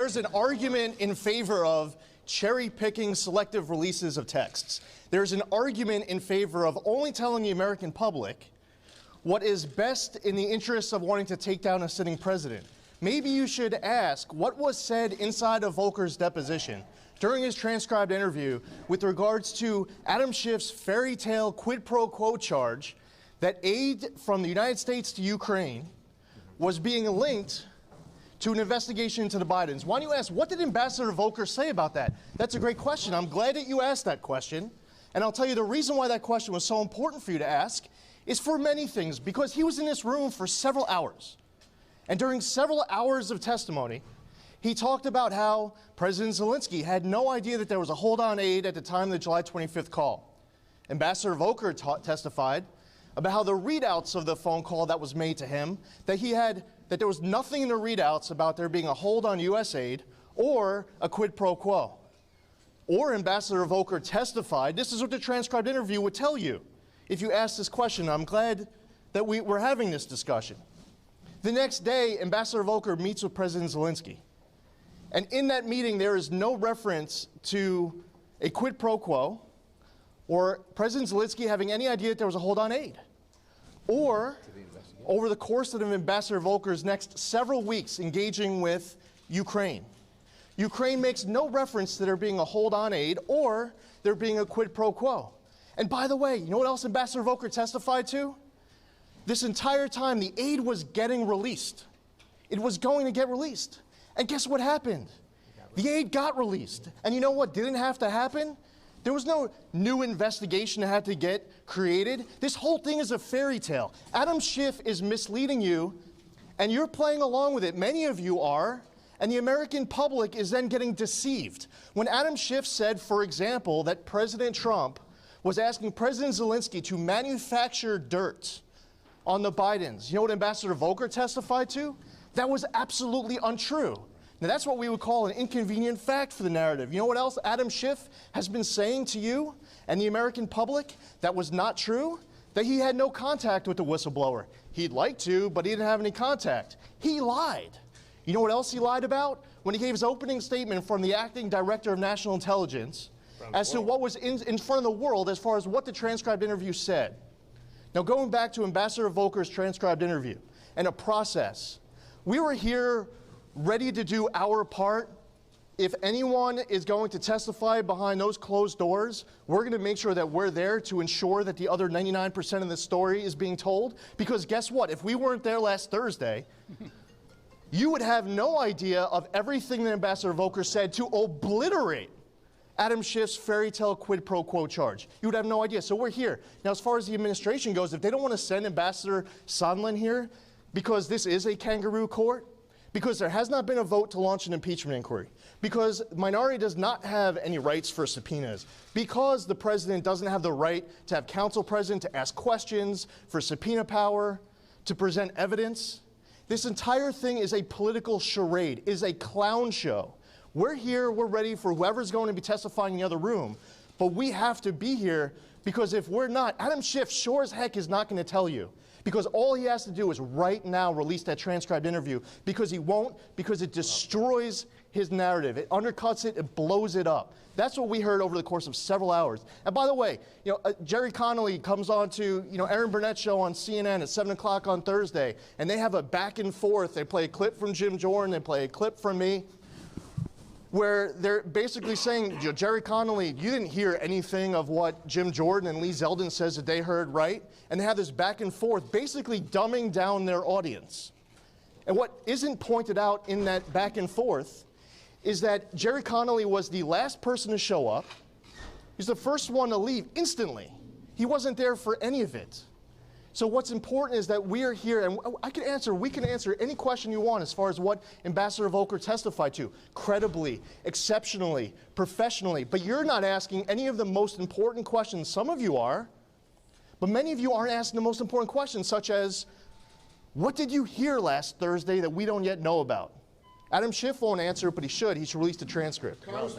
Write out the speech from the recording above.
There's an argument in favor of cherry-picking selective releases of texts. There's an argument in favor of only telling the American public what is best in the interests of wanting to take down a sitting president. Maybe you should ask what was said inside of Volker's deposition during his transcribed interview with regards to Adam Schiff's fairy tale quid pro quo charge that aid from the United States to Ukraine was being linked to an investigation into the Bidens. Why don't you ask, what did Ambassador Volker say about that? That's a great question. I'm glad that you asked that question. And I'll tell you the reason why that question was so important for you to ask is for many things, because he was in this room for several hours. And during several hours of testimony, he talked about how President Zelensky had no idea that there was a hold on aid at the time of the July 25th call. Ambassador Volker testified about how the readouts of the phone call that was made to him, that there was nothing in the readouts about there being a hold on U.S. aid or a quid pro quo. Or Ambassador Volker testified, this is what the transcribed interview would tell you if you asked this question. I'm glad that we're having this discussion. The next day, Ambassador Volker meets with President Zelensky. And in that meeting, there is no reference to a quid pro quo or President Zelensky having any idea that there was a hold on aid. Or, over the course of Ambassador Volker's next several weeks engaging with Ukraine, Ukraine makes no reference to there being a hold on aid or there being a quid pro quo. And by the way, you know what else Ambassador Volker testified to? This entire time, the aid was getting released. It was going to get released. And guess what happened? The aid got released. And you know what didn't have to happen? There was no new investigation that had to get created. This whole thing is a fairy tale. Adam Schiff is misleading you, and you're playing along with it. Many of you are, and the American public is then getting deceived. When Adam Schiff said, for example, that President Trump was asking President Zelensky to manufacture dirt on the Bidens, you know what Ambassador Volker testified to? That was absolutely untrue. Now, that's what we would call an inconvenient fact for the narrative. You know what else Adam Schiff has been saying to you and the American public that was not true? That he had no contact with the whistleblower. He'd like to, but he didn't have any contact. He lied. You know what else he lied about? When he gave his opening statement from the acting director of national intelligence as to what was in front of the world as far as what the transcribed interview said. Now, going back to Ambassador Volker's transcribed interview and a process, we were here ready to do our part. If anyone is going to testify behind those closed doors, we're going to make sure that we're there to ensure that the other 99% of the story is being told. Because guess what? If we weren't there last Thursday, you would have no idea of everything that Ambassador Volker said to obliterate Adam Schiff's fairy tale quid pro quo charge. You would have no idea. So we're here. Now, as far as the administration goes, if they don't want to send Ambassador Sondland here, because this is a kangaroo court, because there has not been a vote to launch an impeachment inquiry, because the minority does not have any rights for subpoenas, because the president doesn't have the right to have counsel present to ask questions, for subpoena power, to present evidence. This entire thing is a political charade, is a clown show. We're here, we're ready for whoever's going to be testifying in the other room, but we have to be here, because if we're not, Adam Schiff sure as heck is not going to tell you. Because all he has to do is right now release that transcribed interview, because he won't, because it destroys his narrative. It undercuts it, it blows it up. That's what we heard over the course of several hours. And by the way, Jerry Connolly comes on to, Aaron Burnett's show on CNN at 7 o'clock on Thursday, and they have a back and forth. They play a clip from Jim Jordan, they play a clip from me, where they're basically saying, Jerry Connolly, you didn't hear anything of what Jim Jordan and Lee Zeldin says that they heard, right? And they have this back and forth, basically dumbing down their audience. And what isn't pointed out in that back and forth is that Jerry Connolly was the last person to show up. He's the first one to leave instantly. He wasn't there for any of it. So what's important is that we are here, and we can answer any question you want as far as what Ambassador Volker testified to, credibly, exceptionally, professionally. But you're not asking any of the most important questions. Some of you are, but many of you aren't asking the most important questions, such as, what did you hear last Thursday that we don't yet know about? Adam Schiff won't answer it, but he should. He should release the transcript.